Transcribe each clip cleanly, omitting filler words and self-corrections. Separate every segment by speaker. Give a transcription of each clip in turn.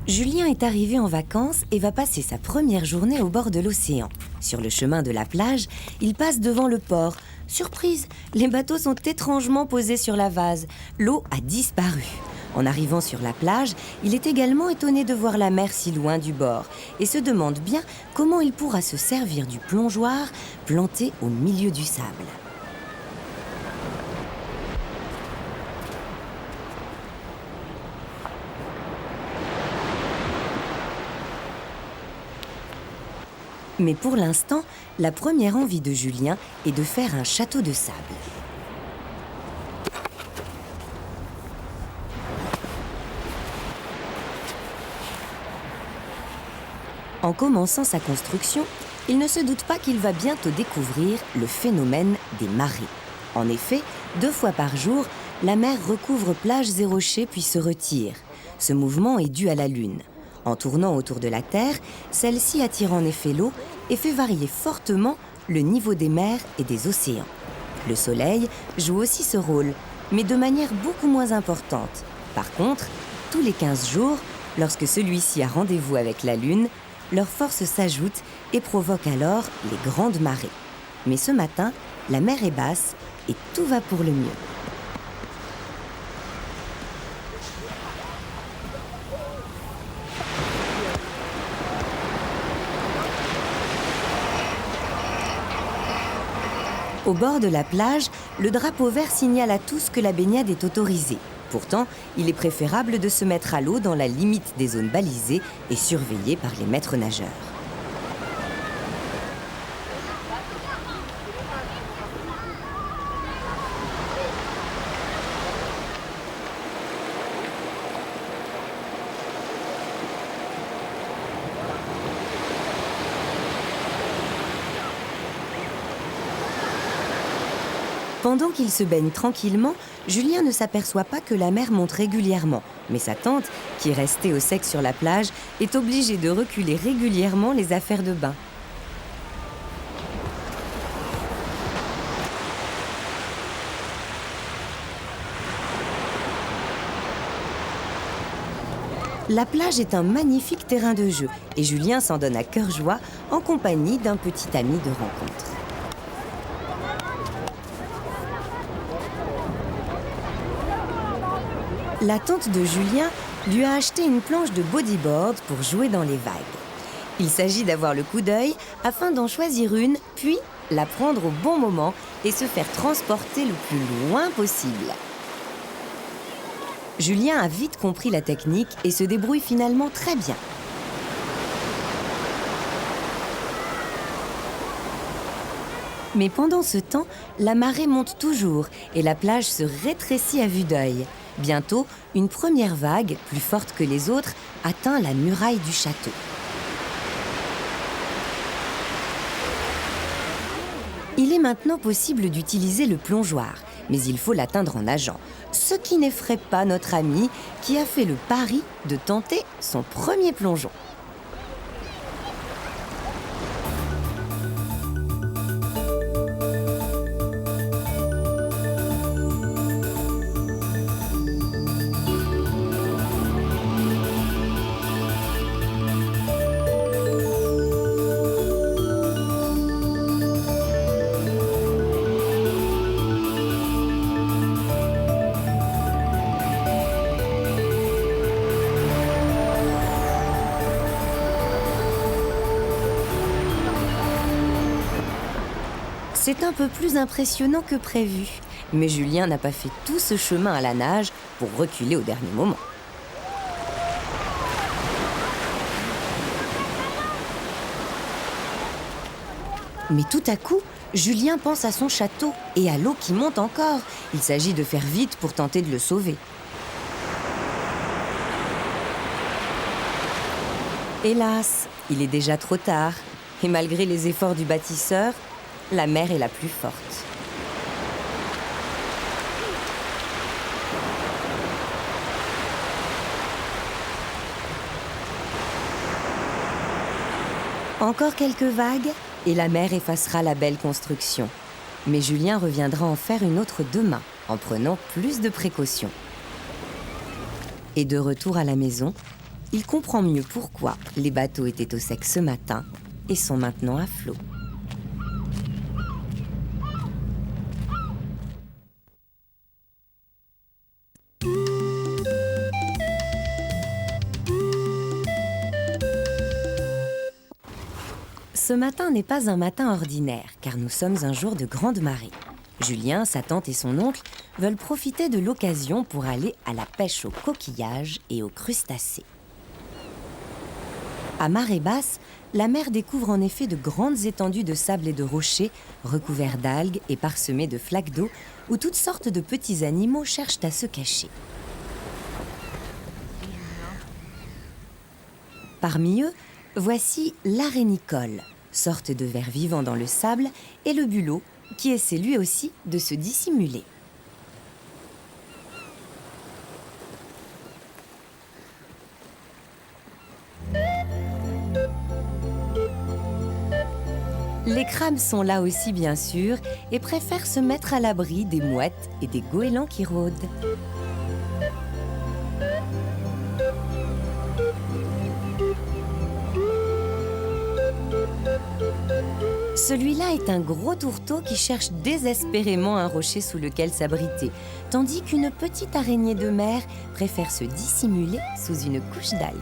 Speaker 1: Julien est arrivé en vacances et va passer sa première journée au bord de l'océan. Sur le chemin de la plage, il passe devant le port. Surprise, les bateaux sont étrangement posés sur la vase. L'eau a disparu. En arrivant sur la plage, il est également étonné de voir la mer si loin du bord et se demande bien comment il pourra se servir du plongeoir planté au milieu du sable. Mais pour l'instant, la première envie de Julien est de faire un château de sable. En commençant sa construction, il ne se doute pas qu'il va bientôt découvrir le phénomène des marées. En effet, 2 fois par jour, la mer recouvre plages et rochers puis se retire. Ce mouvement est dû à la Lune. En tournant autour de la Terre, celle-ci attire en effet l'eau et fait varier fortement le niveau des mers et des océans. Le Soleil joue aussi ce rôle, mais de manière beaucoup moins importante. Par contre, tous les 15 jours, lorsque celui-ci a rendez-vous avec la Lune, leurs forces s'ajoutent et provoquent alors les grandes marées. Mais ce matin, la mer est basse et tout va pour le mieux. Au bord de la plage, le drapeau vert signale à tous que la baignade est autorisée. Pourtant, il est préférable de se mettre à l'eau dans la limite des zones balisées et surveillées par les maîtres nageurs. Pendant qu'il se baigne tranquillement, Julien ne s'aperçoit pas que la mer monte régulièrement. Mais sa tante, qui est restée au sec sur la plage, est obligée de reculer régulièrement les affaires de bain. La plage est un magnifique terrain de jeu et Julien s'en donne à cœur joie en compagnie d'un petit ami de rencontre. La tante de Julien lui a acheté une planche de bodyboard pour jouer dans les vagues. Il s'agit d'avoir le coup d'œil afin d'en choisir une, puis la prendre au bon moment et se faire transporter le plus loin possible. Julien a vite compris la technique et se débrouille finalement très bien. Mais pendant ce temps, la marée monte toujours et la plage se rétrécit à vue d'œil. Bientôt, une première vague, plus forte que les autres, atteint la muraille du château. Il est maintenant possible d'utiliser le plongeoir, mais il faut l'atteindre en nageant, ce qui n'effraie pas notre ami qui a fait le pari de tenter son premier plongeon. C'est un peu plus impressionnant que prévu, mais Julien n'a pas fait tout ce chemin à la nage pour reculer au dernier moment. Mais tout à coup, Julien pense à son château et à l'eau qui monte encore. Il s'agit de faire vite pour tenter de le sauver. Hélas, il est déjà trop tard, et malgré les efforts du bâtisseur, la mer est la plus forte. Encore quelques vagues et la mer effacera la belle construction. Mais Julien reviendra en faire une autre demain, en prenant plus de précautions. Et de retour à la maison, Il comprend mieux pourquoi les bateaux étaient au sec ce matin et sont maintenant à flot. Ce matin n'est pas un matin ordinaire, car nous sommes un jour de grande marée. Julien, sa tante et son oncle veulent profiter de l'occasion pour aller à la pêche aux coquillages et aux crustacés. À marée basse, la mer découvre en effet de grandes étendues de sable et de rochers, recouverts d'algues et parsemés de flaques d'eau, où toutes sortes de petits animaux cherchent à se cacher. Parmi eux, voici l'arénicole, sorte de ver vivant dans le sable, et le bulot, qui essaie lui aussi de se dissimuler. Les crabes sont là aussi bien sûr et préfèrent se mettre à l'abri des mouettes et des goélands qui rôdent. Celui-là est un gros tourteau qui cherche désespérément un rocher sous lequel s'abriter, tandis qu'une petite araignée de mer préfère se dissimuler sous une couche d'algues.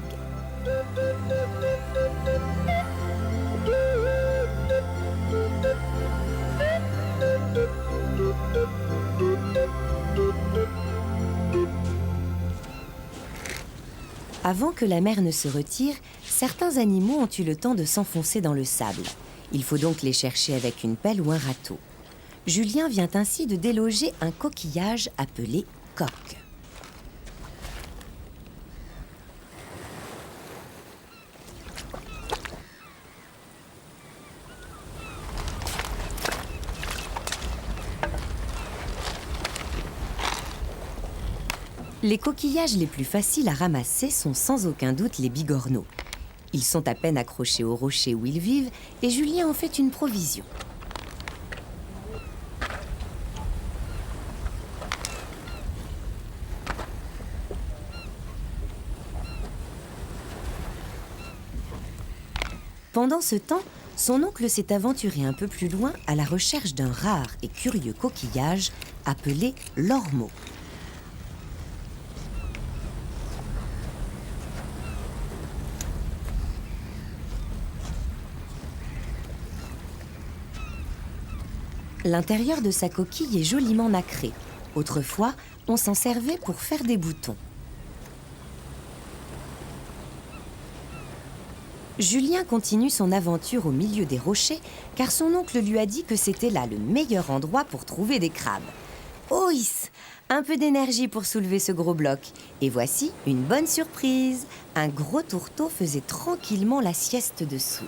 Speaker 1: Avant que la mer ne se retire, certains animaux ont eu le temps de s'enfoncer dans le sable. Il faut donc les chercher avec une pelle ou un râteau. Julien vient ainsi de déloger un coquillage appelé coque. Les coquillages les plus faciles à ramasser sont sans aucun doute les bigorneaux. Ils sont à peine accrochés au rocher où ils vivent et Julien en fait une provision. Pendant ce temps, son oncle s'est aventuré un peu plus loin à la recherche d'un rare et curieux coquillage appelé l'ormeau. L'intérieur de sa coquille est joliment nacré. Autrefois, on s'en servait pour faire des boutons. Julien continue son aventure au milieu des rochers, car son oncle lui a dit que c'était là le meilleur endroit pour trouver des crabes. Oh hiss! Un peu d'énergie pour soulever ce gros bloc. Et voici une bonne surprise. Un gros tourteau faisait tranquillement la sieste dessous.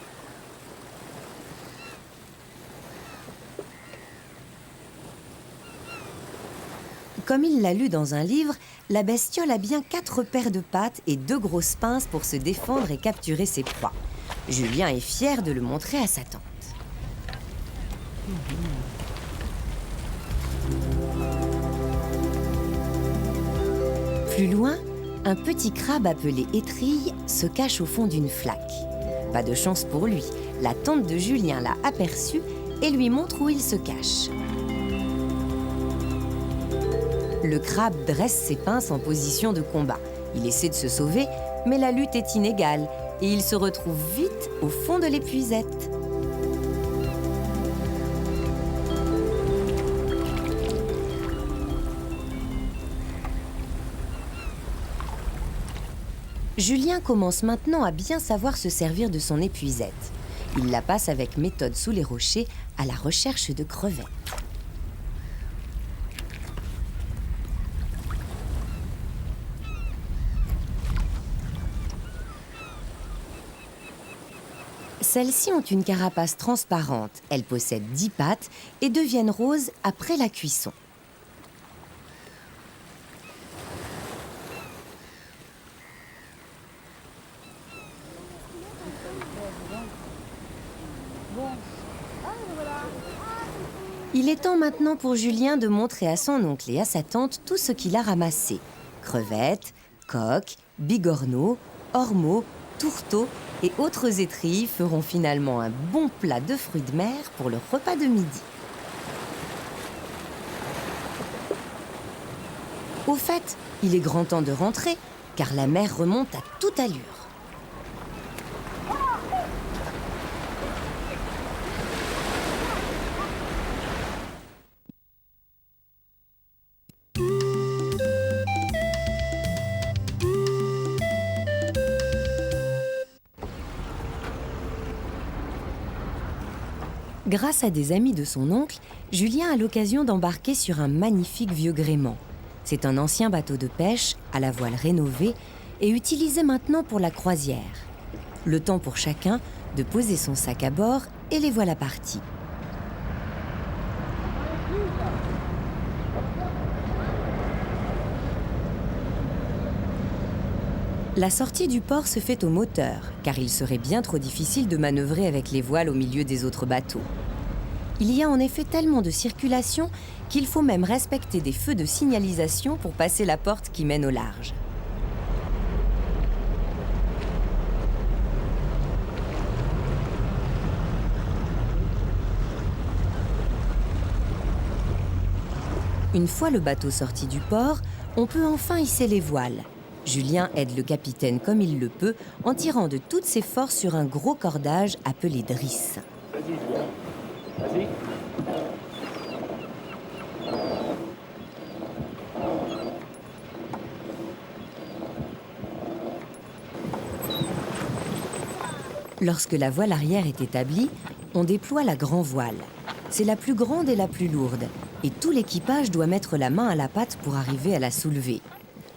Speaker 1: Comme il l'a lu dans un livre, la bestiole a bien 4 paires de pattes et 2 grosses pinces pour se défendre et capturer ses proies. Julien est fier de le montrer à sa tante. Plus loin, un petit crabe appelé étrille se cache au fond d'une flaque. Pas de chance pour lui, la tante de Julien l'a aperçu et lui montre où il se cache. Le crabe dresse ses pinces en position de combat. Il essaie de se sauver, mais la lutte est inégale et il se retrouve vite au fond de l'épuisette. Julien commence maintenant à bien savoir se servir de son épuisette. Il la passe avec méthode sous les rochers à la recherche de crevettes. Celles-ci ont une carapace transparente. Elles possèdent 10 pattes et deviennent roses après la cuisson. Il est temps maintenant pour Julien de montrer à son oncle et à sa tante tout ce qu'il a ramassé. Crevettes, coques, bigorneaux, ormeaux, tourteaux et autres étrilles feront finalement un bon plat de fruits de mer pour le repas de midi. Au fait, il est grand temps de rentrer, car la mer remonte à toute allure. Grâce à des amis de son oncle, Julien a l'occasion d'embarquer sur un magnifique vieux gréement. C'est un ancien bateau de pêche, à la voile rénovée, et utilisé maintenant pour la croisière. Le temps pour chacun de poser son sac à bord et les voilà partis. La sortie du port se fait au moteur, car il serait bien trop difficile de manœuvrer avec les voiles au milieu des autres bateaux. Il y a en effet tellement de circulation qu'il faut même respecter des feux de signalisation pour passer la porte qui mène au large. Une fois le bateau sorti du port, on peut enfin hisser les voiles. Julien aide le capitaine comme il le peut en tirant de toutes ses forces sur un gros cordage appelé drisse.
Speaker 2: Vas-y, Julien. Vas-y.
Speaker 1: Lorsque la voile arrière est établie, on déploie la grand voile. C'est la plus grande et la plus lourde, et tout l'équipage doit mettre la main à la pâte pour arriver à la soulever.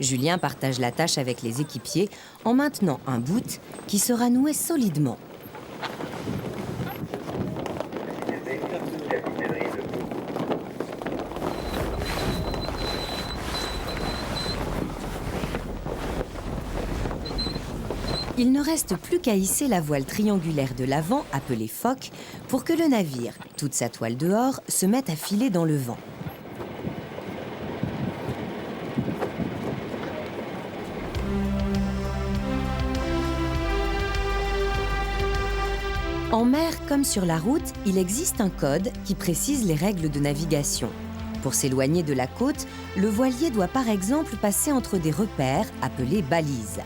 Speaker 1: Julien partage la tâche avec les équipiers en maintenant un bout qui sera noué solidement. Il ne reste plus qu'à hisser la voile triangulaire de l'avant, appelée foc, pour que le navire, toute sa toile dehors, se mette à filer dans le vent. En mer comme sur la route, il existe un code qui précise les règles de navigation. Pour s'éloigner de la côte, le voilier doit par exemple passer entre des repères appelés balises.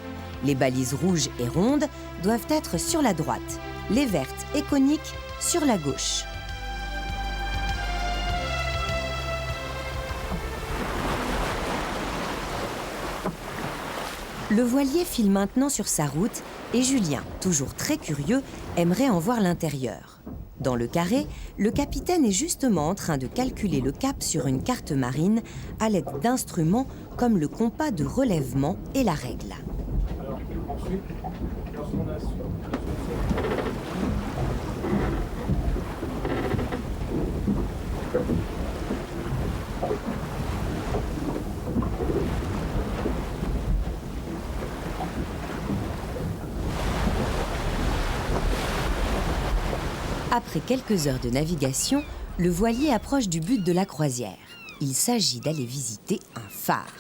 Speaker 1: Les balises rouges et rondes doivent être sur la droite, les vertes et coniques sur la gauche. Le voilier file maintenant sur sa route et Julien, toujours très curieux, aimerait en voir l'intérieur. Dans le carré, le capitaine est justement en train de calculer le cap sur une carte marine à l'aide d'instruments comme le compas de relèvement et la règle.
Speaker 2: Alors, ensuite, lorsqu'on a
Speaker 1: Après quelques heures de navigation, le voilier approche du but de la croisière. Il s'agit d'aller visiter un phare.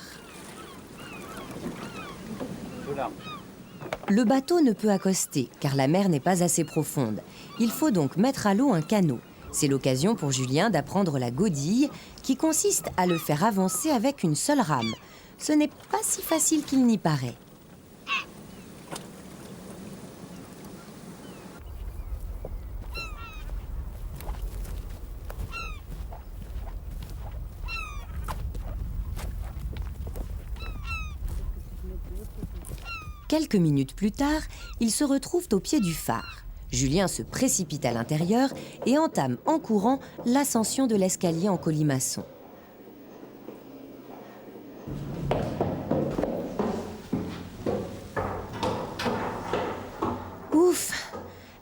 Speaker 1: Le bateau ne peut accoster car la mer n'est pas assez profonde. Il faut donc mettre à l'eau un canot. C'est l'occasion pour Julien d'apprendre la godille qui consiste à le faire avancer avec une seule rame. Ce n'est pas si facile qu'il n'y paraît. Quelques minutes plus tard, ils se retrouvent au pied du phare. Julien se précipite à l'intérieur et entame en courant l'ascension de l'escalier en colimaçon. Ouf!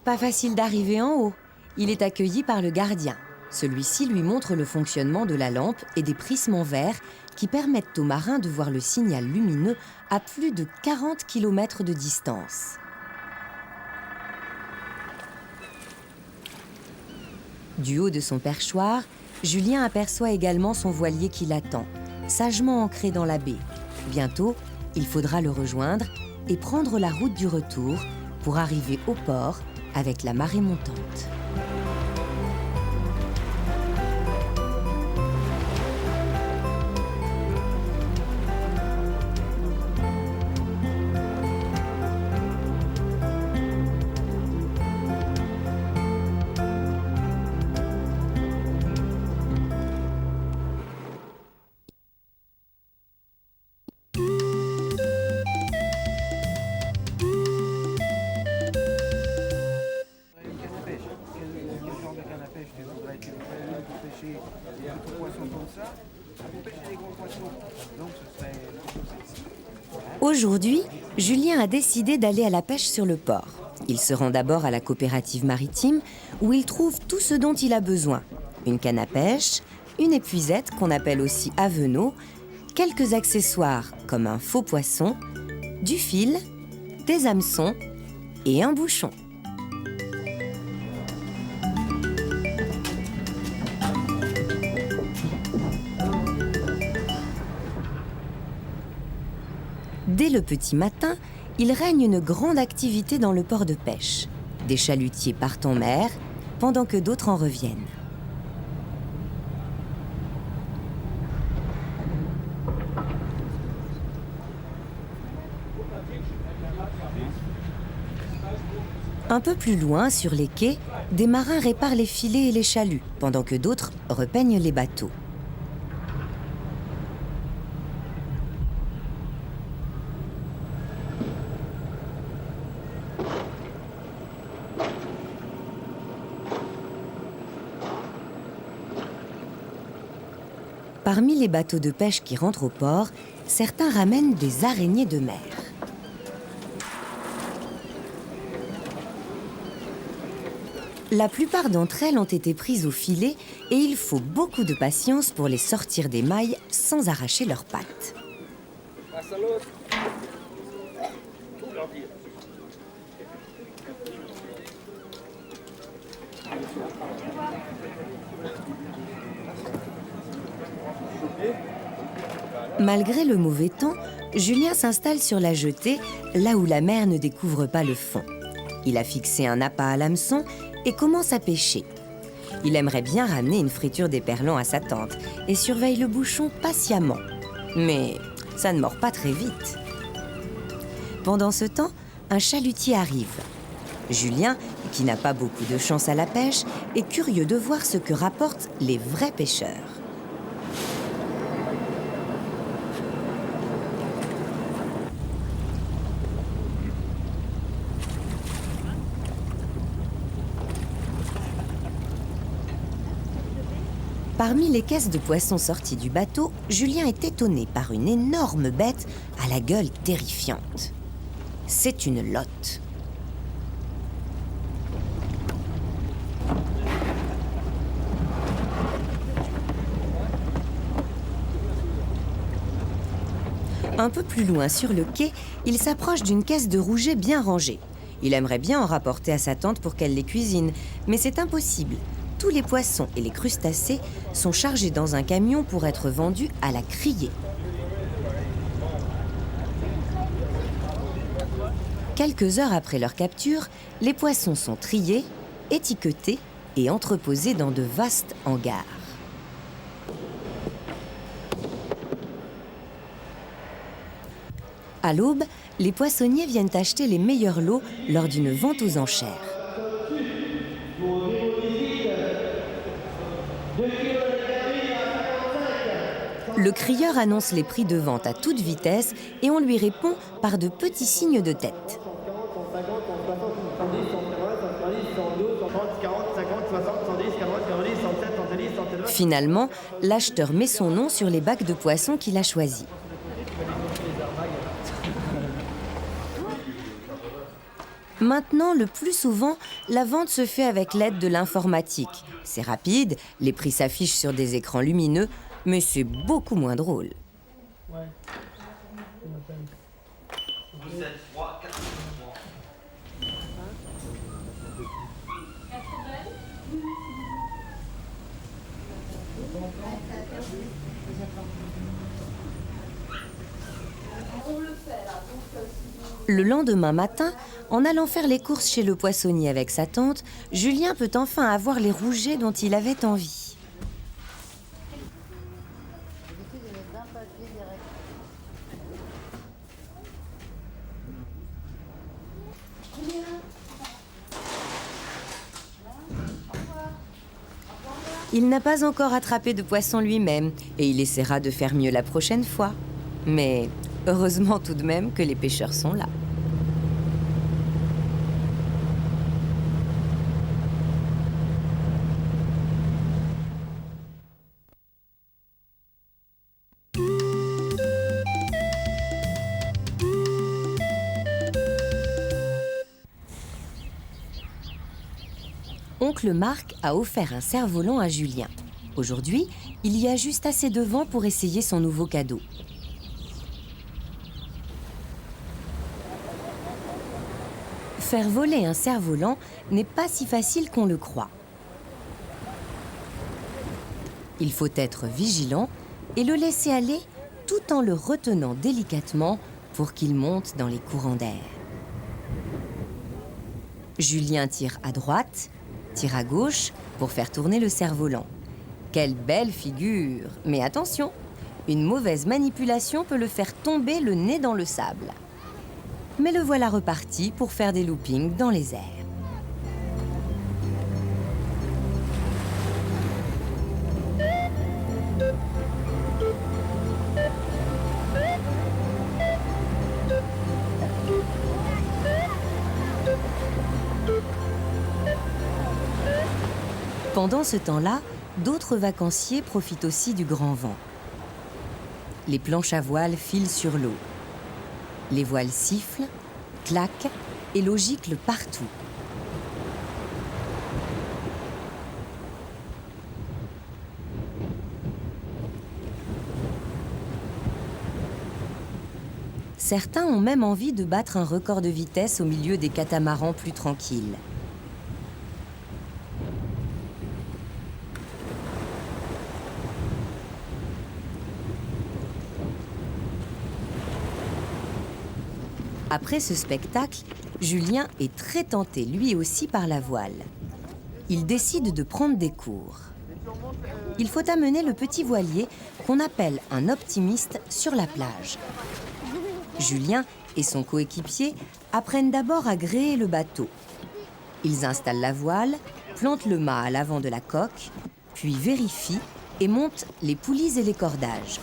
Speaker 1: Pas facile d'arriver en haut. Il est accueilli par le gardien. Celui-ci lui montre le fonctionnement de la lampe et des prismes en verre qui permettent aux marins de voir le signal lumineux à plus de 40 km de distance. Du haut de son perchoir, Julien aperçoit également son voilier qui l'attend, sagement ancré dans la baie. Bientôt, il faudra le rejoindre et prendre la route du retour pour arriver au port avec la marée montante. Aujourd'hui, Julien a décidé d'aller à la pêche sur le port. Il se rend d'abord à la coopérative maritime où il trouve tout ce dont il a besoin. Une canne à pêche, une épuisette qu'on appelle aussi avenot, quelques accessoires comme un faux poisson, du fil, des hameçons et un bouchon. Dès le petit matin, il règne une grande activité dans le port de pêche. Des chalutiers partent en mer, pendant que d'autres en reviennent. Un peu plus loin, sur les quais, des marins réparent les filets et les chaluts, pendant que d'autres repeignent les bateaux. Parmi les bateaux de pêche qui rentrent au port, certains ramènent des araignées de mer. La plupart d'entre elles ont été prises au filet et il faut beaucoup de patience pour les sortir des mailles sans arracher leurs pattes. Malgré le mauvais temps, Julien s'installe sur la jetée, là où la mer ne découvre pas le fond. Il a fixé un appât à l'hameçon et commence à pêcher. Il aimerait bien ramener une friture d'éperlans à sa tante et surveille le bouchon patiemment. Mais ça ne mord pas très vite. Pendant ce temps, un chalutier arrive. Julien, qui n'a pas beaucoup de chance à la pêche, est curieux de voir ce que rapportent les vrais pêcheurs. Parmi les caisses de poissons sorties du bateau, Julien est étonné par une énorme bête à la gueule terrifiante. C'est une lotte. Un peu plus loin sur le quai, il s'approche d'une caisse de rouget bien rangée. Il aimerait bien en rapporter à sa tante pour qu'elle les cuisine, mais c'est impossible. Tous les poissons et les crustacés sont chargés dans un camion pour être vendus à la criée. Quelques heures après leur capture, les poissons sont triés, étiquetés et entreposés dans de vastes hangars. À l'aube, les poissonniers viennent acheter les meilleurs lots lors d'une vente aux enchères. Le crieur annonce les prix de vente à toute vitesse et on lui répond par de petits signes de tête. Finalement, l'acheteur met son nom sur les bacs de poissons qu'il a choisis. Maintenant, le plus souvent, la vente se fait avec l'aide de l'informatique. C'est rapide, les prix s'affichent sur des écrans lumineux, mais c'est beaucoup moins drôle. Le lendemain matin, en allant faire les courses chez le poissonnier avec sa tante, Julien peut enfin avoir les rougets dont il avait envie. Il n'a pas encore attrapé de poisson lui-même et il essaiera de faire mieux la prochaine fois. Mais heureusement tout de même que les pêcheurs sont là. Oncle Marc a offert un cerf-volant à Julien. Aujourd'hui, il y a juste assez de vent pour essayer son nouveau cadeau. Faire voler un cerf-volant n'est pas si facile qu'on le croit. Il faut être vigilant et le laisser aller tout en le retenant délicatement pour qu'il monte dans les courants d'air. Julien tire à droite, tire à gauche pour faire tourner le cerf-volant. Quelle belle figure! Mais attention, une mauvaise manipulation peut le faire tomber le nez dans le sable. Mais le voilà reparti pour faire des loopings dans les airs. Pendant ce temps-là, d'autres vacanciers profitent aussi du grand vent. Les planches à voile filent sur l'eau. Les voiles sifflent, claquent et l'eau gicle partout. Certains ont même envie de battre un record de vitesse au milieu des catamarans plus tranquilles. Après ce spectacle, Julien est très tenté lui aussi par la voile. Il décide de prendre des cours. Il faut amener le petit voilier qu'on appelle un optimiste sur la plage. Julien et son coéquipier apprennent d'abord à gréer le bateau. Ils installent la voile, plantent le mât à l'avant de la coque, puis vérifient et montent les poulies et les cordages.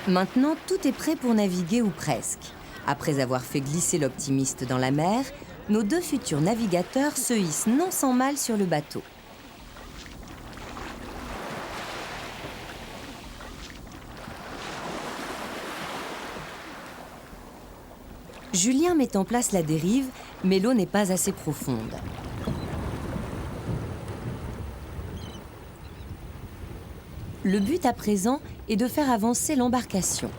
Speaker 1: Maintenant, tout est prêt pour naviguer ou presque. Après avoir fait glisser l'optimiste dans la mer, nos deux futurs navigateurs se hissent non sans mal sur le bateau. Julien met en place la dérive, mais l'eau n'est pas assez profonde. Le but à présent est de faire avancer l'embarcation.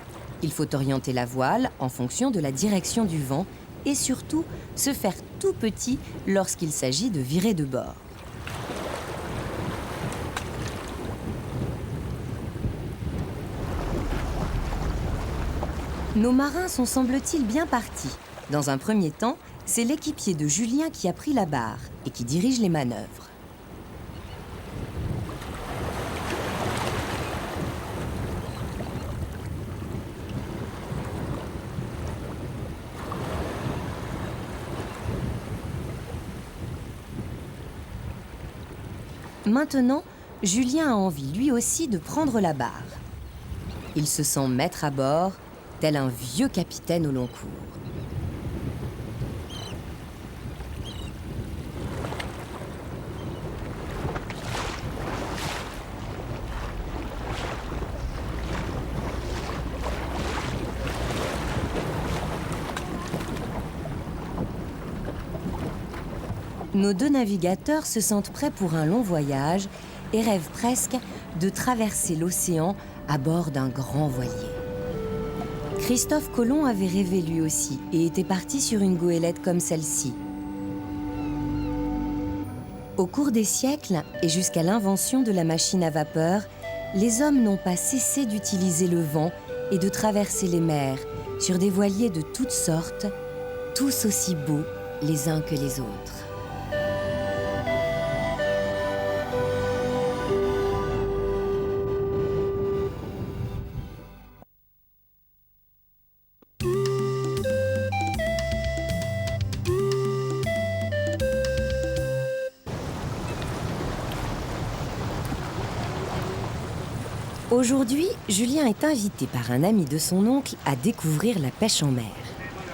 Speaker 1: Il faut orienter la voile en fonction de la direction du vent et surtout se faire tout petit lorsqu'il s'agit de virer de bord. Nos marins sont, semble-t-il, bien partis. Dans un premier temps, c'est l'équipier de Julien qui a pris la barre et qui dirige les manœuvres. Maintenant, Julien a envie lui aussi de prendre la barre. Il se sent maître à bord, tel un vieux capitaine au long cours. Nos deux navigateurs se sentent prêts pour un long voyage et rêvent presque de traverser l'océan à bord d'un grand voilier. Christophe Colomb avait rêvé lui aussi et était parti sur une goélette comme celle-ci. Au cours des siècles et jusqu'à l'invention de la machine à vapeur, les hommes n'ont pas cessé d'utiliser le vent et de traverser les mers sur des voiliers de toutes sortes, tous aussi beaux les uns que les autres. Aujourd'hui, Julien est invité par un ami de son oncle à découvrir la pêche en mer.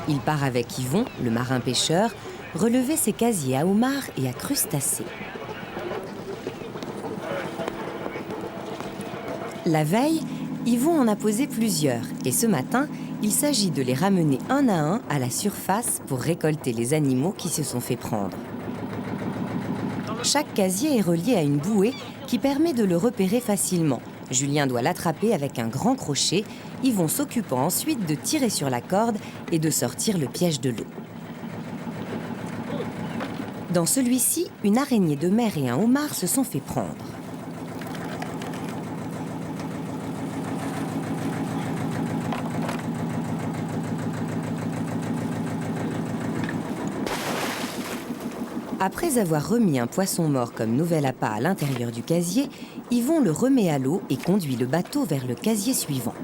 Speaker 1: Il part avec Yvon, le marin-pêcheur, relever ses casiers à homards et à crustacés. La veille, Yvon en a posé plusieurs et ce matin, il s'agit de les ramener un à la surface pour récolter les animaux qui se sont fait prendre. Chaque casier est relié à une bouée qui permet de le repérer facilement. Julien doit l'attraper avec un grand crochet. Yvon s'occupant ensuite de tirer sur la corde et de sortir le piège de l'eau. Dans celui-ci, une araignée de mer et un homard se sont fait prendre. Après avoir remis un poisson mort comme nouvel appât à l'intérieur du casier, Yvon le remet à l'eau et conduit le bateau vers le casier suivant.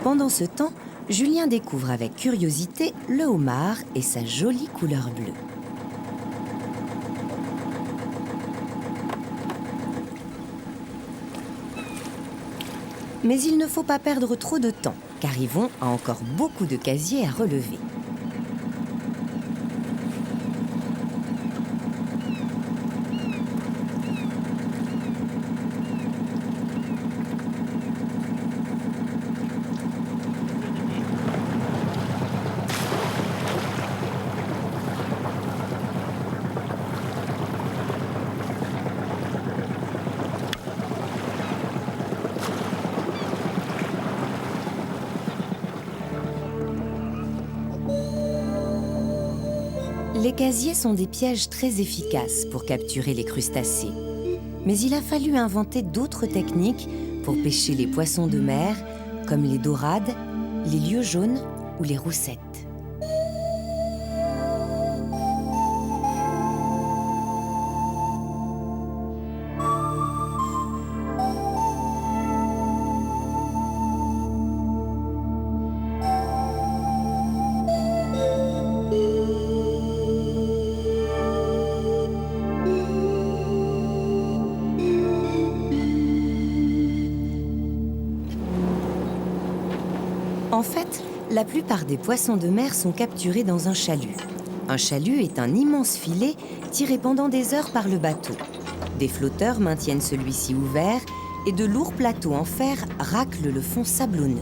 Speaker 1: Pendant ce temps, Julien découvre avec curiosité le homard et sa jolie couleur bleue. Mais il ne faut pas perdre trop de temps, car Yvon a encore beaucoup de casiers à relever. Les casiers sont des pièges très efficaces pour capturer les crustacés. Mais il a fallu inventer d'autres techniques pour pêcher les poissons de mer, comme les dorades, les lieux jaunes ou les roussettes. En fait, la plupart des poissons de mer sont capturés dans un chalut. Un chalut est un immense filet tiré pendant des heures par le bateau. Des flotteurs maintiennent celui-ci ouvert et de lourds plateaux en fer raclent le fond sablonneux.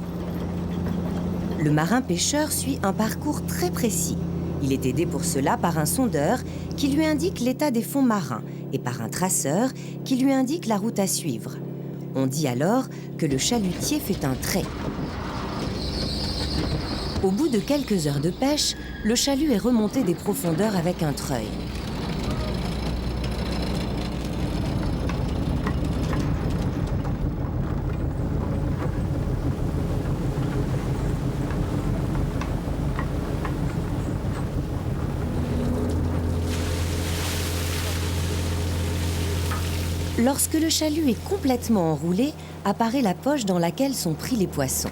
Speaker 1: Le marin-pêcheur suit un parcours très précis. Il est aidé pour cela par un sondeur qui lui indique l'état des fonds marins et par un traceur qui lui indique la route à suivre. On dit alors que le chalutier fait un trait. Au bout de quelques heures de pêche, le chalut est remonté des profondeurs avec un treuil. Lorsque le chalut est complètement enroulé, apparaît la poche dans laquelle sont pris les poissons.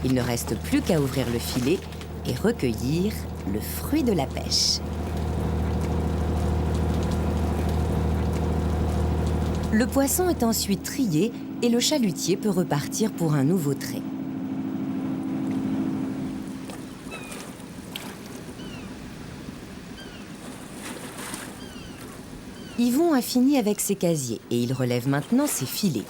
Speaker 1: Il ne reste plus qu'à ouvrir le filet et recueillir le fruit de la pêche. Le poisson est ensuite trié et le chalutier peut repartir pour un nouveau trait. Yvon a fini avec ses casiers et il relève maintenant ses filets.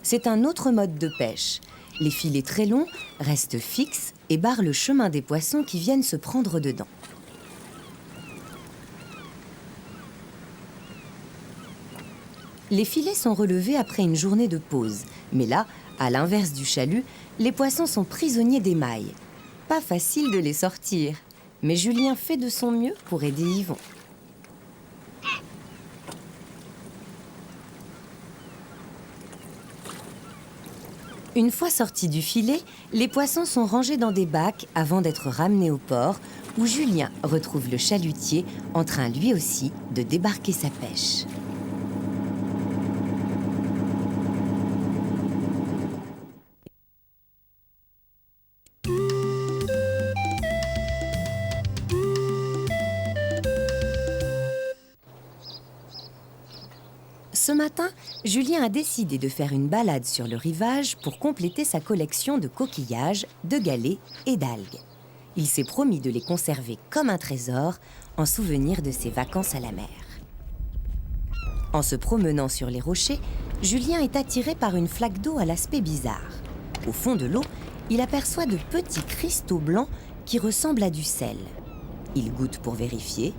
Speaker 1: C'est un autre mode de pêche. Les filets très longs restent fixes et barrent le chemin des poissons qui viennent se prendre dedans. Les filets sont relevés après une journée de pause. Mais là, à l'inverse du chalut, les poissons sont prisonniers d'émail. Pas facile de les sortir, mais Julien fait de son mieux pour aider Yvon. Une fois sortis du filet, les poissons sont rangés dans des bacs avant d'être ramenés au port, où Julien retrouve le chalutier en train lui aussi de débarquer sa pêche. Ce matin, Julien a décidé de faire une balade sur le rivage pour compléter sa collection de coquillages, de galets et d'algues. Il s'est promis de les conserver comme un trésor en souvenir de ses vacances à la mer. En se promenant sur les rochers, Julien est attiré par une flaque d'eau à l'aspect bizarre. Au fond de l'eau, il aperçoit de petits cristaux blancs qui ressemblent à du sel. Il goûte pour vérifier.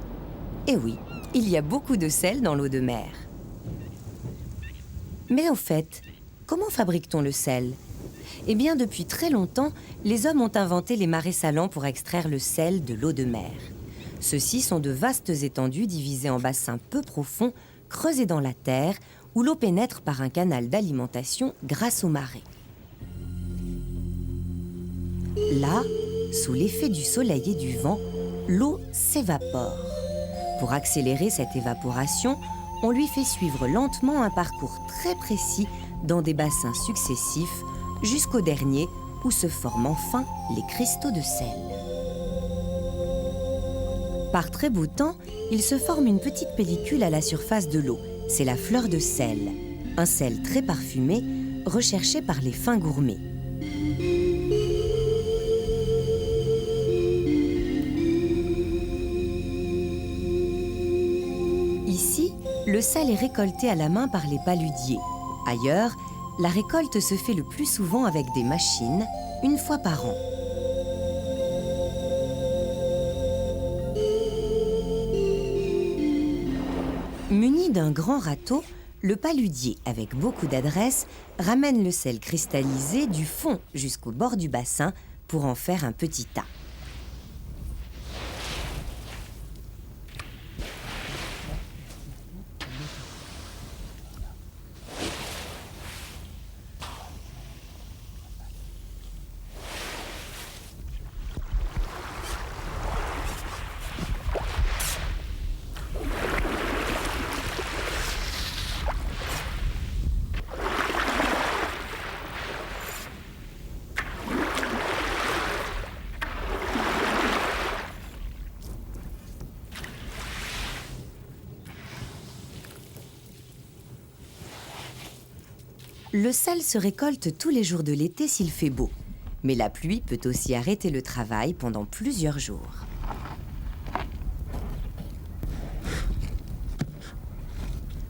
Speaker 1: Et oui, il y a beaucoup de sel dans l'eau de mer. Mais au fait, comment fabrique-t-on le sel ? Eh bien, depuis très longtemps, les hommes ont inventé les marais salants pour extraire le sel de l'eau de mer. Ceux-ci sont de vastes étendues divisées en bassins peu profonds, creusés dans la terre, où l'eau pénètre par un canal d'alimentation grâce aux marées. Là, sous l'effet du soleil et du vent, l'eau s'évapore. Pour accélérer cette évaporation, on lui fait suivre lentement un parcours très précis dans des bassins successifs jusqu'au dernier où se forment enfin les cristaux de sel. Par très beau temps, il se forme une petite pellicule à la surface de l'eau. C'est la fleur de sel, un sel très parfumé, recherché par les fins gourmets. Ici, le sel est récolté à la main par les paludiers. Ailleurs, la récolte se fait le plus souvent avec des machines, une fois par an. Muni d'un grand râteau, le paludier, avec beaucoup d'adresse, ramène le sel cristallisé du fond jusqu'au bord du bassin pour en faire un petit tas. Le sel se récolte tous les jours de l'été s'il fait beau. Mais la pluie peut aussi arrêter le travail pendant plusieurs jours.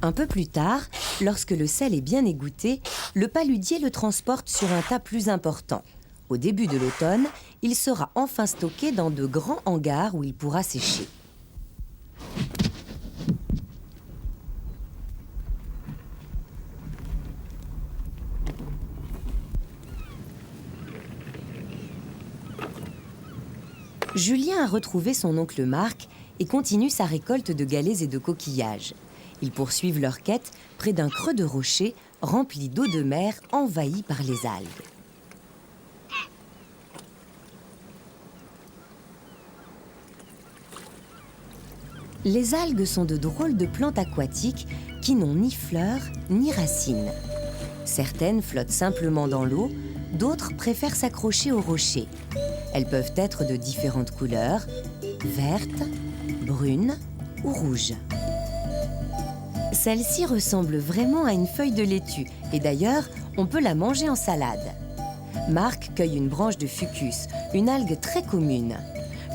Speaker 1: Un peu plus tard, lorsque le sel est bien égoutté, le paludier le transporte sur un tas plus important. Au début de l'automne, il sera enfin stocké dans de grands hangars où il pourra sécher. Julien a retrouvé son oncle Marc et continue sa récolte de galets et de coquillages. Ils poursuivent leur quête près d'un creux de rocher rempli d'eau de mer envahie par les algues. Les algues sont de drôles de plantes aquatiques qui n'ont ni fleurs ni racines. Certaines flottent simplement dans l'eau, d'autres préfèrent s'accrocher aux rochers. Elles peuvent être de différentes couleurs, vertes, brunes ou rouges. Celle-ci ressemble vraiment à une feuille de laitue et d'ailleurs, on peut la manger en salade. Marc cueille une branche de fucus, une algue très commune.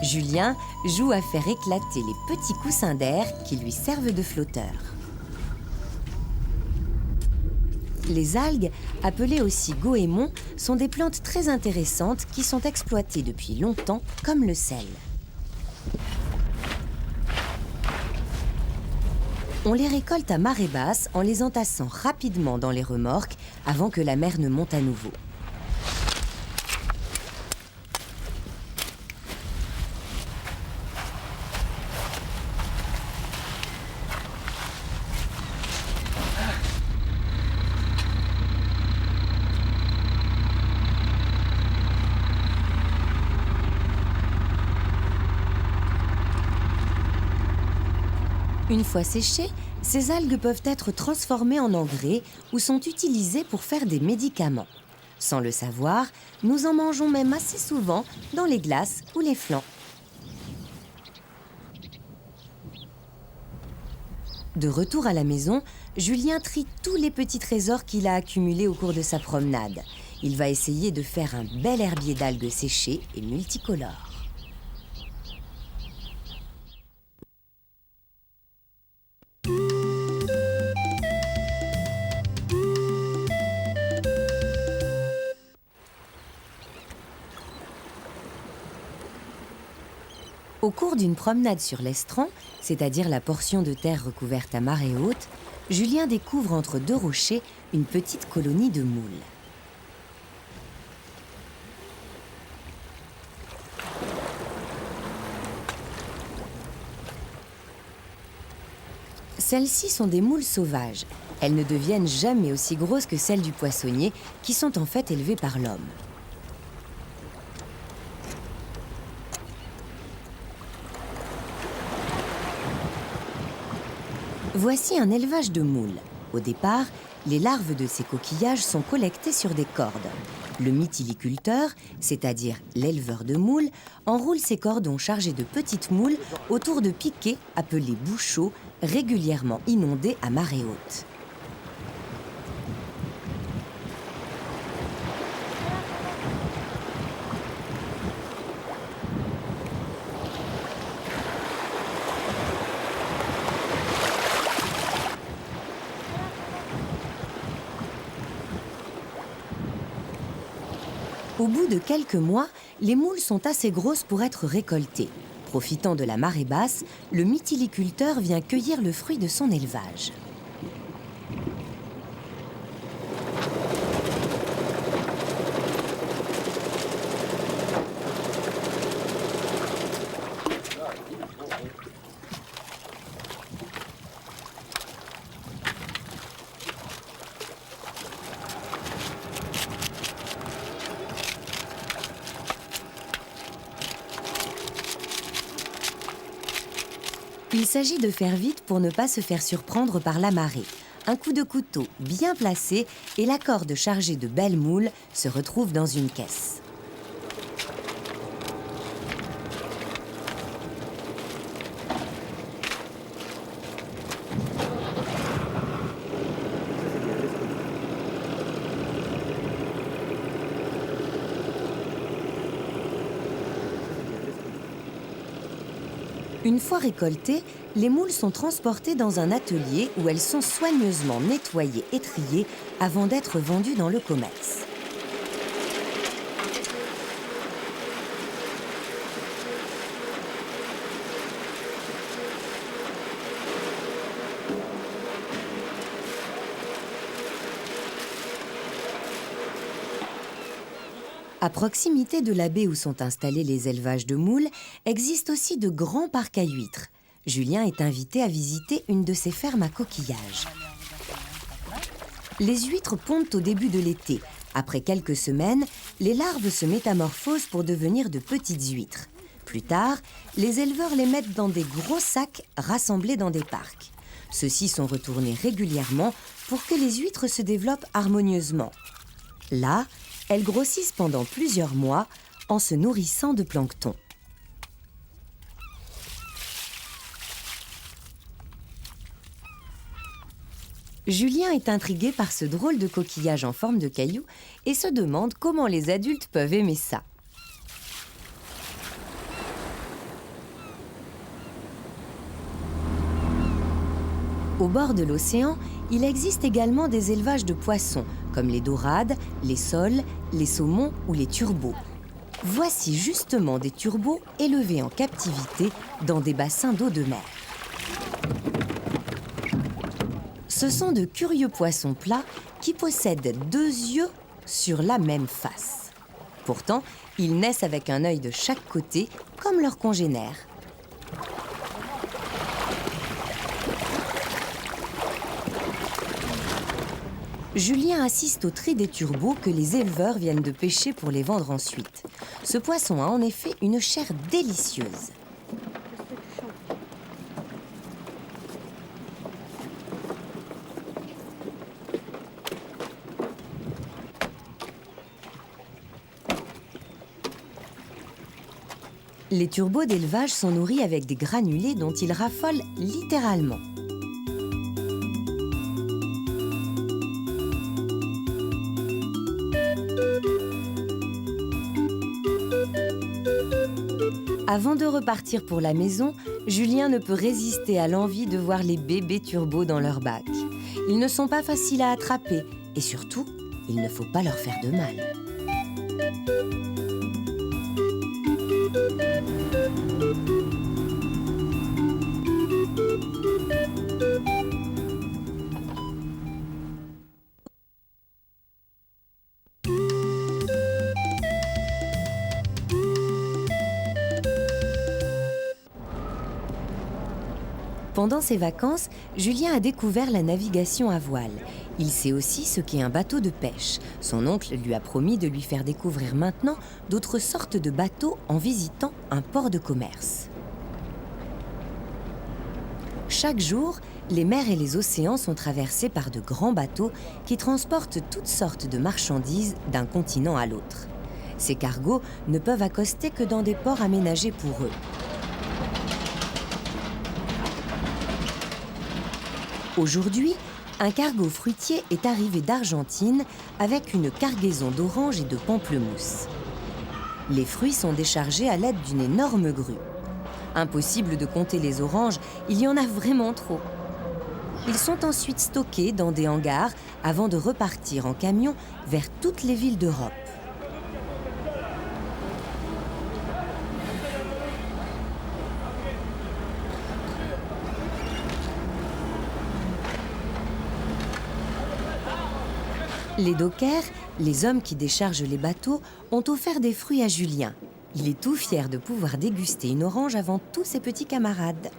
Speaker 1: Julien joue à faire éclater les petits coussins d'air qui lui servent de flotteurs. Les algues, appelées aussi goémons, sont des plantes très intéressantes qui sont exploitées depuis longtemps comme le sel. On les récolte à marée basse en les entassant rapidement dans les remorques avant que la mer ne monte à nouveau. Une fois séchées, ces algues peuvent être transformées en engrais ou sont utilisées pour faire des médicaments. Sans le savoir, nous en mangeons même assez souvent dans les glaces ou les flans. De retour à la maison, Julien trie tous les petits trésors qu'il a accumulés au cours de sa promenade. Il va essayer de faire un bel herbier d'algues séchées et multicolores. Au cours d'une promenade sur l'estran, c'est-à-dire la portion de terre recouverte à marée haute, Julien découvre entre deux rochers une petite colonie de moules. Celles-ci sont des moules sauvages. Elles ne deviennent jamais aussi grosses que celles du poissonnier, qui sont en fait élevées par l'homme. Voici un élevage de moules. Au départ, les larves de ces coquillages sont collectées sur des cordes. Le mytiliculteur, c'est-à-dire l'éleveur de moules, enroule ces cordons chargés de petites moules autour de piquets appelés bouchots, régulièrement inondés à marée haute. Au bout de quelques mois, les moules sont assez grosses pour être récoltées. Profitant de la marée basse, le mytiliculteur vient cueillir le fruit de son élevage. Il s'agit de faire vite pour ne pas se faire surprendre par la marée. Un coup de couteau bien placé et la corde chargée de belles moules se retrouve dans une caisse. Une fois récoltées, les moules sont transportées dans un atelier où elles sont soigneusement nettoyées et triées avant d'être vendues dans le commerce. À proximité de la baie où sont installés les élevages de moules, existent aussi de grands parcs à huîtres. Julien est invité à visiter une de ces fermes à coquillages. Les huîtres pondent au début de l'été. Après quelques semaines, les larves se métamorphosent pour devenir de petites huîtres. Plus tard, les éleveurs les mettent dans des gros sacs rassemblés dans des parcs. Ceux-ci sont retournés régulièrement pour que les huîtres se développent harmonieusement. Là, elles grossissent pendant plusieurs mois en se nourrissant de plancton. Julien est intrigué par ce drôle de coquillage en forme de caillou et se demande comment les adultes peuvent aimer ça. Au bord de l'océan, il existe également des élevages de poissons, comme les dorades, les soles, les saumons ou les turbots. Voici justement des turbots élevés en captivité dans des bassins d'eau de mer. Ce sont de curieux poissons plats qui possèdent 2 yeux sur la même face. Pourtant, ils naissent avec un œil de chaque côté, comme leurs congénères. Julien assiste au tri des turbots que les éleveurs viennent de pêcher pour les vendre ensuite. Ce poisson a en effet une chair délicieuse. Les turbots d'élevage sont nourris avec des granulés dont ils raffolent littéralement. Avant de repartir pour la maison, Julien ne peut résister à l'envie de voir les bébés turbots dans leur bac. Ils ne sont pas faciles à attraper et surtout, il ne faut pas leur faire de mal. Pendant ses vacances, Julien a découvert la navigation à voile. Il sait aussi ce qu'est un bateau de pêche. Son oncle lui a promis de lui faire découvrir maintenant d'autres sortes de bateaux en visitant un port de commerce. Chaque jour, les mers et les océans sont traversés par de grands bateaux qui transportent toutes sortes de marchandises d'un continent à l'autre. Ces cargos ne peuvent accoster que dans des ports aménagés pour eux. Aujourd'hui, un cargo fruitier est arrivé d'Argentine avec une cargaison d'oranges et de pamplemousse. Les fruits sont déchargés à l'aide d'une énorme grue. Impossible de compter les oranges, il y en a vraiment trop. Ils sont ensuite stockés dans des hangars avant de repartir en camion vers toutes les villes d'Europe. Les dockers, les hommes qui déchargent les bateaux, ont offert des fruits à Julien. Il est tout fier de pouvoir déguster une orange avant tous ses petits camarades.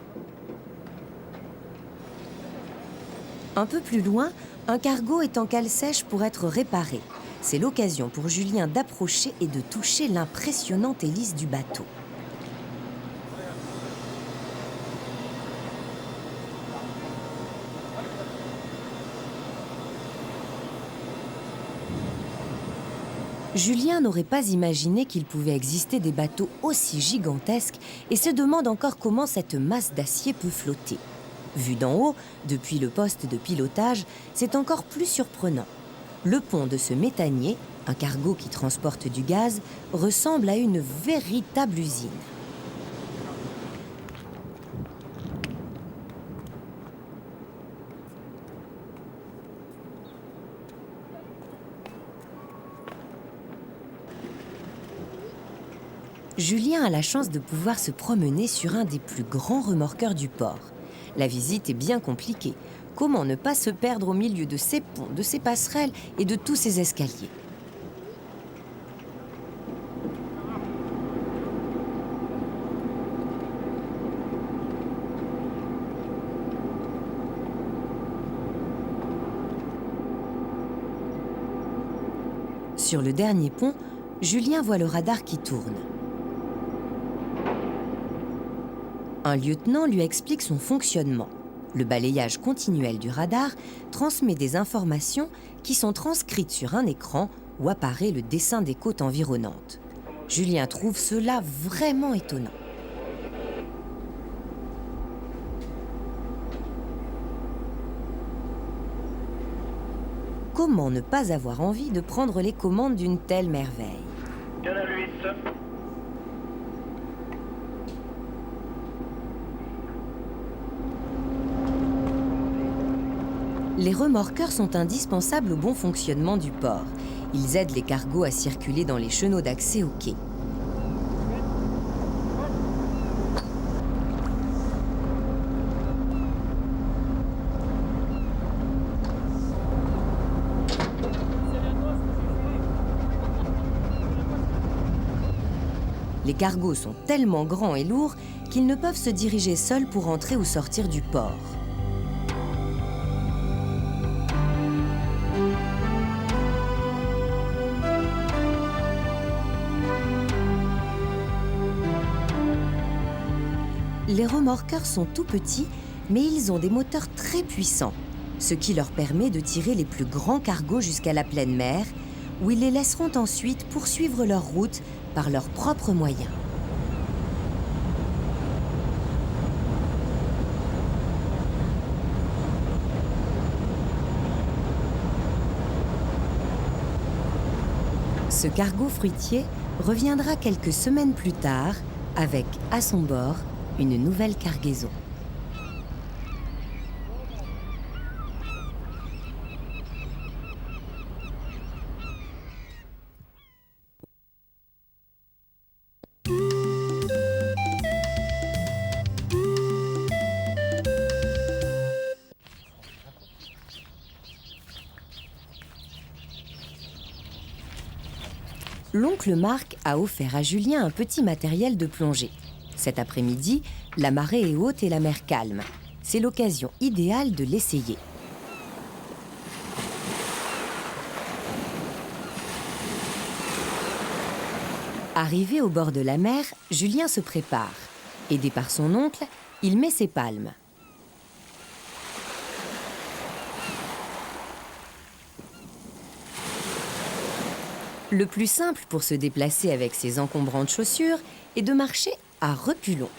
Speaker 1: Un peu plus loin, un cargo est en cale sèche pour être réparé. C'est l'occasion pour Julien d'approcher et de toucher l'impressionnante hélice du bateau. Julien n'aurait pas imaginé qu'il pouvait exister des bateaux aussi gigantesques et se demande encore comment cette masse d'acier peut flotter. Vu d'en haut, depuis le poste de pilotage, c'est encore plus surprenant. Le pont de ce méthanier, un cargo qui transporte du gaz, ressemble à une véritable usine. Julien a la chance de pouvoir se promener sur un des plus grands remorqueurs du port. La visite est bien compliquée. Comment ne pas se perdre au milieu de ces ponts, de ces passerelles et de tous ces escaliers ? Sur le dernier pont, Julien voit le radar qui tourne. Un lieutenant lui explique son fonctionnement. Le balayage continuel du radar transmet des informations qui sont transcrites sur un écran où apparaît le dessin des côtes environnantes. Julien trouve cela vraiment étonnant. Comment ne pas avoir envie de prendre les commandes d'une telle merveille ?
Speaker 3: Canal 8.
Speaker 1: Les remorqueurs sont indispensables au bon fonctionnement du port. Ils aident les cargos à circuler dans les chenaux d'accès au quai. Les cargos sont tellement grands et lourds qu'ils ne peuvent se diriger seuls pour entrer ou sortir du port. Les remorqueurs sont tout petits, mais ils ont des moteurs très puissants, ce qui leur permet de tirer les plus grands cargos jusqu'à la pleine mer, où ils les laisseront ensuite poursuivre leur route par leurs propres moyens. Ce cargo fruitier reviendra quelques semaines plus tard avec, à son bord, une nouvelle cargaison. L'oncle Marc a offert à Julien un petit matériel de plongée. Cet après-midi, la marée est haute et la mer calme. C'est l'occasion idéale de l'essayer. Arrivé au bord de la mer, Julien se prépare. Aidé par son oncle, il met ses palmes. Le plus simple pour se déplacer avec ses encombrantes chaussures est de marcher à reculons.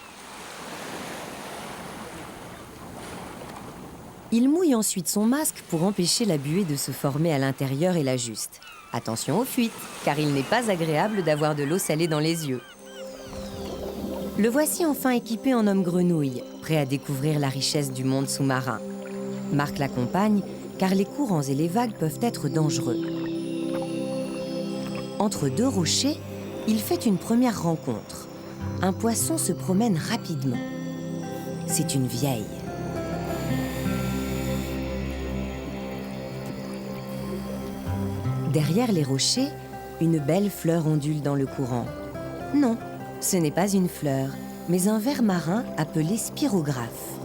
Speaker 1: Il mouille ensuite son masque pour empêcher la buée de se former à l'intérieur et l'ajuste. Attention aux fuites, car il n'est pas agréable d'avoir de l'eau salée dans les yeux. Le voici enfin équipé en homme grenouille, prêt à découvrir la richesse du monde sous-marin. Marc l'accompagne, car les courants et les vagues peuvent être dangereux. Entre deux rochers, il fait une première rencontre. Un poisson se promène rapidement. C'est une vieille. Derrière les rochers, une belle fleur ondule dans le courant. Non, ce n'est pas une fleur, mais un ver marin appelé spirographe.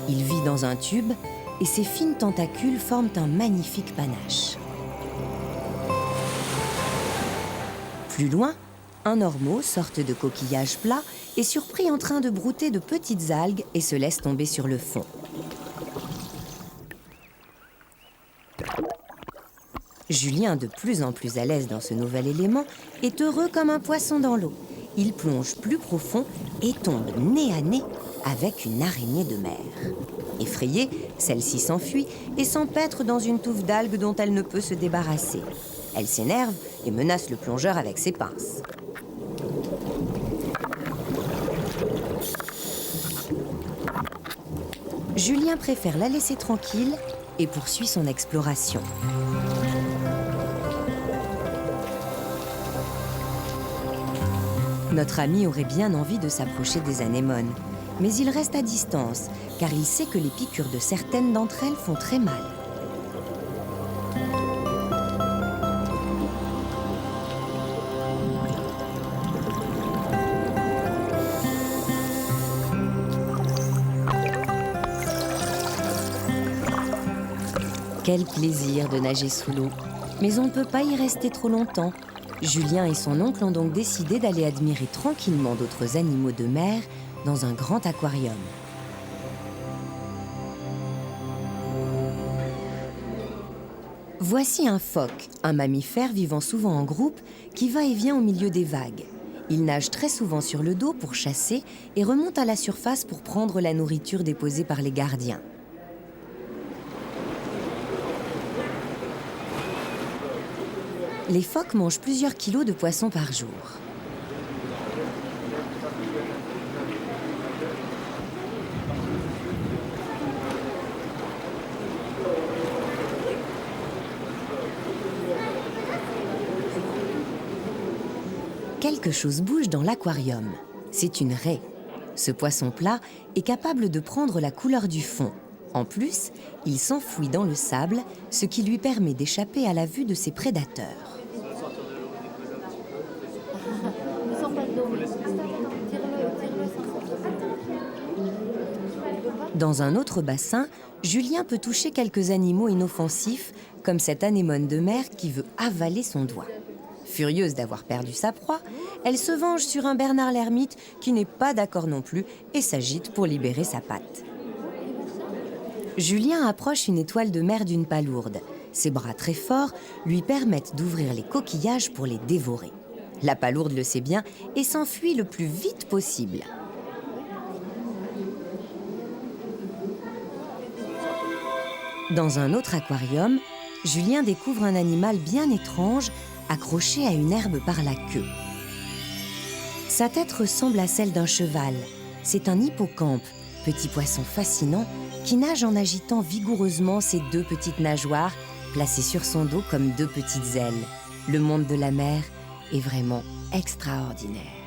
Speaker 1: Il vit dans un tube et ses fines tentacules forment un magnifique panache. Plus loin, un ormeau, sorte de coquillage plat, est surpris en train de brouter de petites algues et se laisse tomber sur le fond. Julien, de plus en plus à l'aise dans ce nouvel élément, est heureux comme un poisson dans l'eau. Il plonge plus profond et tombe nez à nez avec une araignée de mer. Effrayée, celle-ci s'enfuit et s'empêtre dans une touffe d'algues dont elle ne peut se débarrasser. Elle s'énerve et menace le plongeur avec ses pinces. Julien préfère la laisser tranquille et poursuit son exploration. Notre ami aurait bien envie de s'approcher des anémones, mais il reste à distance, car il sait que les piqûres de certaines d'entre elles font très mal. Quel plaisir de nager sous l'eau. Mais on ne peut pas y rester trop longtemps. Julien et son oncle ont donc décidé d'aller admirer tranquillement d'autres animaux de mer dans un grand aquarium. Voici un phoque, un mammifère vivant souvent en groupe qui va et vient au milieu des vagues. Il nage très souvent sur le dos pour chasser et remonte à la surface pour prendre la nourriture déposée par les gardiens. Les phoques mangent plusieurs kilos de poissons par jour. Quelque chose bouge dans l'aquarium. C'est une raie. Ce poisson plat est capable de prendre la couleur du fond. En plus, il s'enfouit dans le sable, ce qui lui permet d'échapper à la vue de ses prédateurs. Dans un autre bassin, Julien peut toucher quelques animaux inoffensifs, comme cette anémone de mer qui veut avaler son doigt. Furieuse d'avoir perdu sa proie, elle se venge sur un Bernard l'ermite qui n'est pas d'accord non plus et s'agite pour libérer sa patte. Julien approche une étoile de mer d'une palourde. Ses bras très forts lui permettent d'ouvrir les coquillages pour les dévorer. La palourde le sait bien et s'enfuit le plus vite possible. Dans un autre aquarium, Julien découvre un animal bien étrange accroché à une herbe par la queue. Sa tête ressemble à celle d'un cheval. C'est un hippocampe, petit poisson fascinant qui nage en agitant vigoureusement ses deux petites nageoires placées sur son dos comme deux petites ailes. Le monde de la mer est vraiment extraordinaire.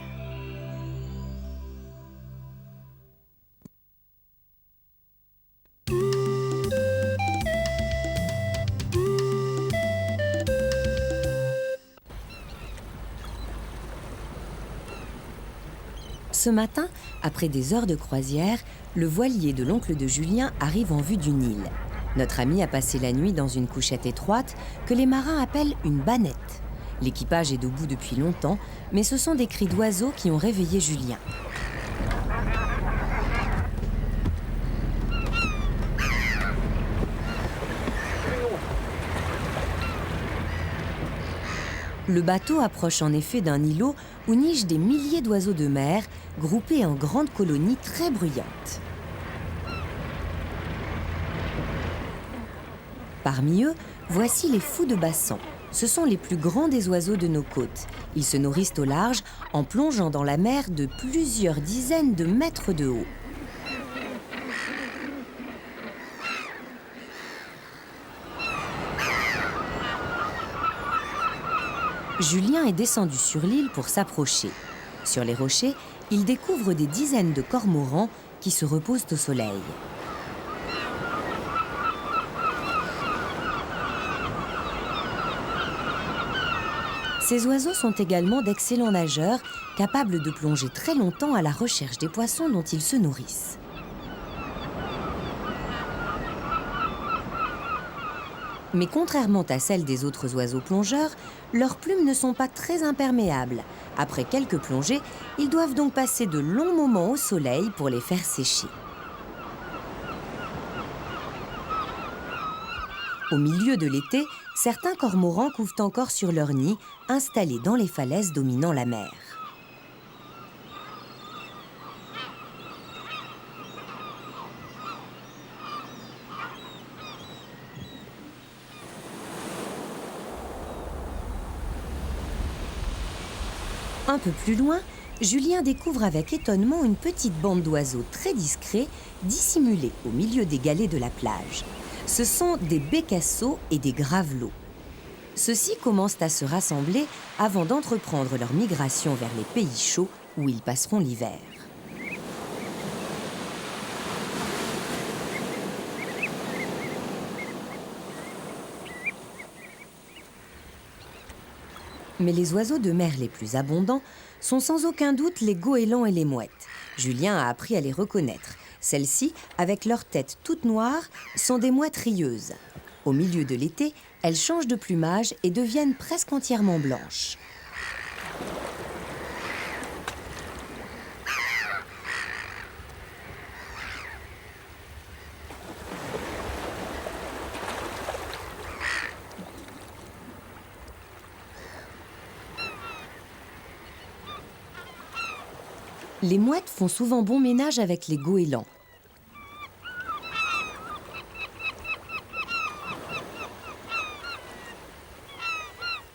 Speaker 1: Ce matin, après des heures de croisière, le voilier de l'oncle de Julien arrive en vue d'une île. Notre ami a passé la nuit dans une couchette étroite que les marins appellent une bannette. L'équipage est debout depuis longtemps, mais ce sont des cris d'oiseaux qui ont réveillé Julien. Le bateau approche en effet d'un îlot où nichent des milliers d'oiseaux de mer, groupés en grandes colonies très bruyantes. Parmi eux, voici les fous de Bassan. Ce sont les plus grands des oiseaux de nos côtes. Ils se nourrissent au large en plongeant dans la mer de plusieurs dizaines de mètres de haut. Julien est descendu sur l'île pour s'approcher. Sur les rochers, il découvre des dizaines de cormorans qui se reposent au soleil. Ces oiseaux sont également d'excellents nageurs, capables de plonger très longtemps à la recherche des poissons dont ils se nourrissent. Mais contrairement à celles des autres oiseaux plongeurs, leurs plumes ne sont pas très imperméables. Après quelques plongées, ils doivent donc passer de longs moments au soleil pour les faire sécher. Au milieu de l'été, certains cormorans couvent encore sur leur nid, installés dans les falaises dominant la mer. Un peu plus loin, Julien découvre avec étonnement une petite bande d'oiseaux très discrets, dissimulés au milieu des galets de la plage. Ce sont des bécasseaux et des gravelots. Ceux-ci commencent à se rassembler avant d'entreprendre leur migration vers les pays chauds où ils passeront l'hiver. Mais les oiseaux de mer les plus abondants sont sans aucun doute les goélands et les mouettes. Julien a appris à les reconnaître. Celles-ci, avec leur tête toute noire, sont des mouettes rieuses. Au milieu de l'été, elles changent de plumage et deviennent presque entièrement blanches. Les mouettes font souvent bon ménage avec les goélands.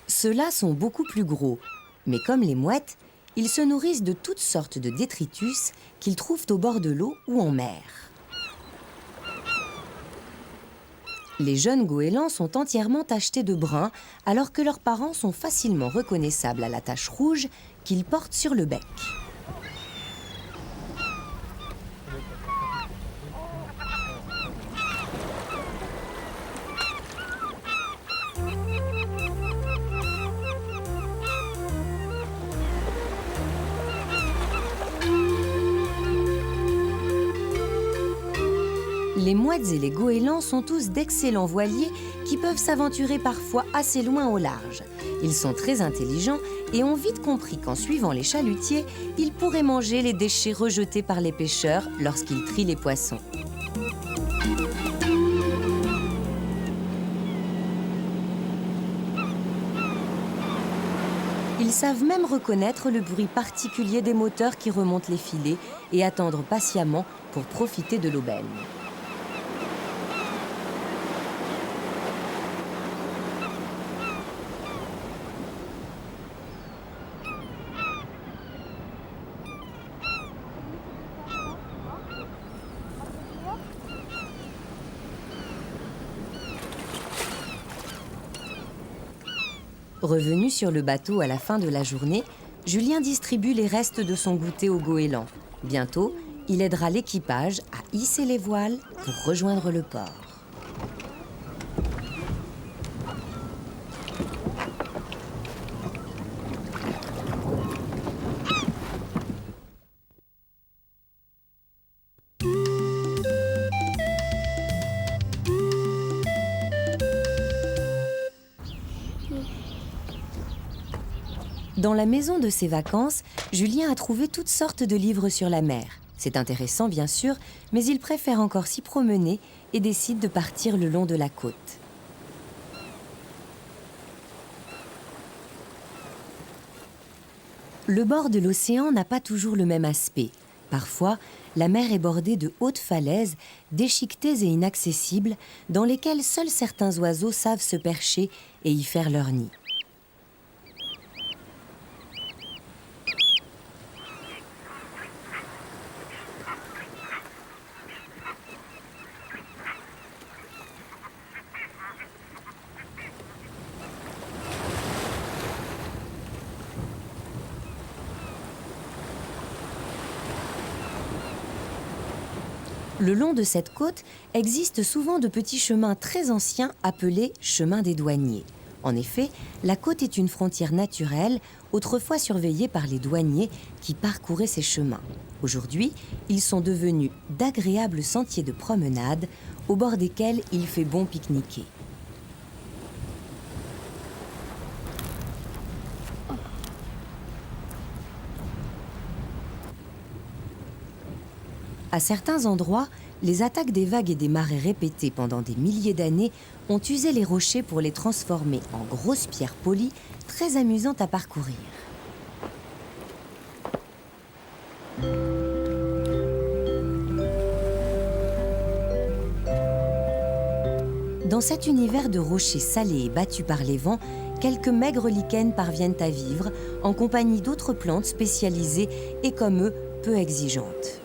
Speaker 1: Ceux-là sont beaucoup plus gros, mais comme les mouettes, ils se nourrissent de toutes sortes de détritus qu'ils trouvent au bord de l'eau ou en mer. Les jeunes goélands sont entièrement tachetés de brun, alors que leurs parents sont facilement reconnaissables à la tache rouge qu'ils portent sur le bec. Les mouettes et les goélands sont tous d'excellents voiliers qui peuvent s'aventurer parfois assez loin au large. Ils sont très intelligents et ont vite compris qu'en suivant les chalutiers, ils pourraient manger les déchets rejetés par les pêcheurs lorsqu'ils trient les poissons. Ils savent même reconnaître le bruit particulier des moteurs qui remontent les filets et attendre patiemment pour profiter de l'aubaine. Revenu sur le bateau à la fin de la journée, Julien distribue les restes de son goûter aux goélands. Bientôt, il aidera l'équipage à hisser les voiles pour rejoindre le port. Dans la maison de ses vacances, Julien a trouvé toutes sortes de livres sur la mer. C'est intéressant, bien sûr, mais il préfère encore s'y promener et décide de partir le long de la côte. Le bord de l'océan n'a pas toujours le même aspect. Parfois, la mer est bordée de hautes falaises, déchiquetées et inaccessibles, dans lesquelles seuls certains oiseaux savent se percher et y faire leur nid. Le long de cette côte existent souvent de petits chemins très anciens appelés chemins des douaniers. En effet, la côte est une frontière naturelle, autrefois surveillée par les douaniers qui parcouraient ces chemins. Aujourd'hui, ils sont devenus d'agréables sentiers de promenade, au bord desquels il fait bon pique-niquer. À certains endroits, les attaques des vagues et des marées répétées pendant des milliers d'années ont usé les rochers pour les transformer en grosses pierres polies très amusantes à parcourir. Dans cet univers de rochers salés et battus par les vents, quelques maigres lichens parviennent à vivre en compagnie d'autres plantes spécialisées et comme eux, peu exigeantes.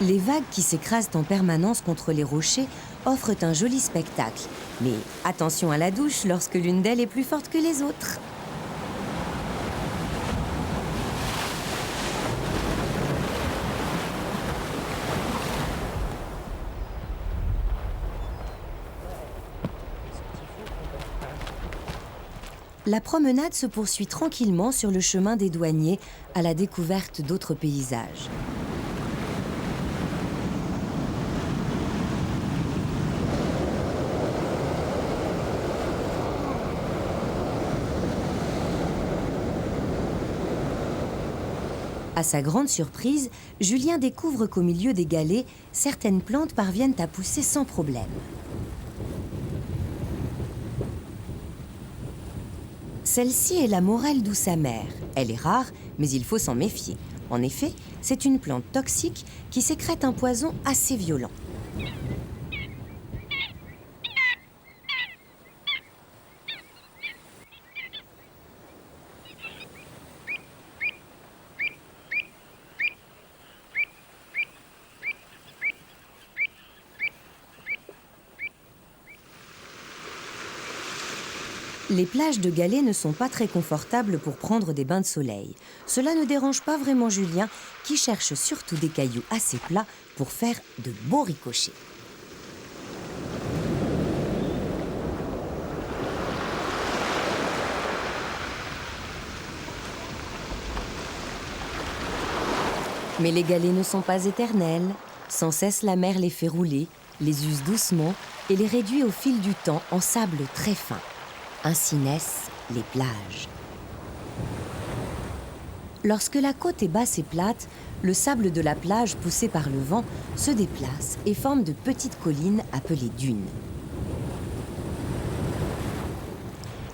Speaker 1: Les vagues qui s'écrasent en permanence contre les rochers offrent un joli spectacle. Mais attention à la douche lorsque l'une d'elles est plus forte que les autres. La promenade se poursuit tranquillement sur le chemin des douaniers à la découverte d'autres paysages. À sa grande surprise, Julien découvre qu'au milieu des galets, certaines plantes parviennent à pousser sans problème. Celle-ci est la morelle douce amère. Elle est rare, mais il faut s'en méfier. En effet, c'est une plante toxique qui sécrète un poison assez violent. Les plages de galets ne sont pas très confortables pour prendre des bains de soleil. Cela ne dérange pas vraiment Julien, qui cherche surtout des cailloux assez plats pour faire de beaux ricochets. Mais les galets ne sont pas éternels. Sans cesse, la mer les fait rouler, les use doucement et les réduit au fil du temps en sable très fin. Ainsi naissent les plages. Lorsque la côte est basse et plate, le sable de la plage, poussé par le vent, se déplace et forme de petites collines appelées dunes.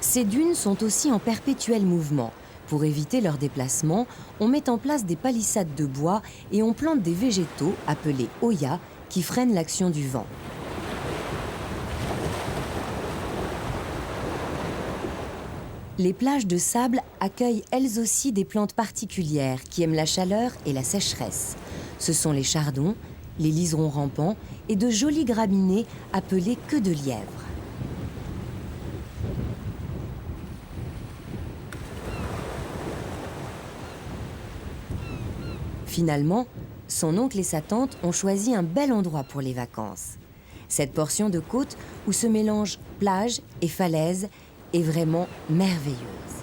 Speaker 1: Ces dunes sont aussi en perpétuel mouvement. Pour éviter leur déplacement, on met en place des palissades de bois et on plante des végétaux appelés oyas qui freinent l'action du vent. Les plages de sable accueillent elles aussi des plantes particulières qui aiment la chaleur et la sécheresse. Ce sont les chardons, les liserons rampants et de jolis graminées appelés queues de lièvre. Finalement, son oncle et sa tante ont choisi un bel endroit pour les vacances. Cette portion de côte où se mélangent plage et falaise est vraiment merveilleuse.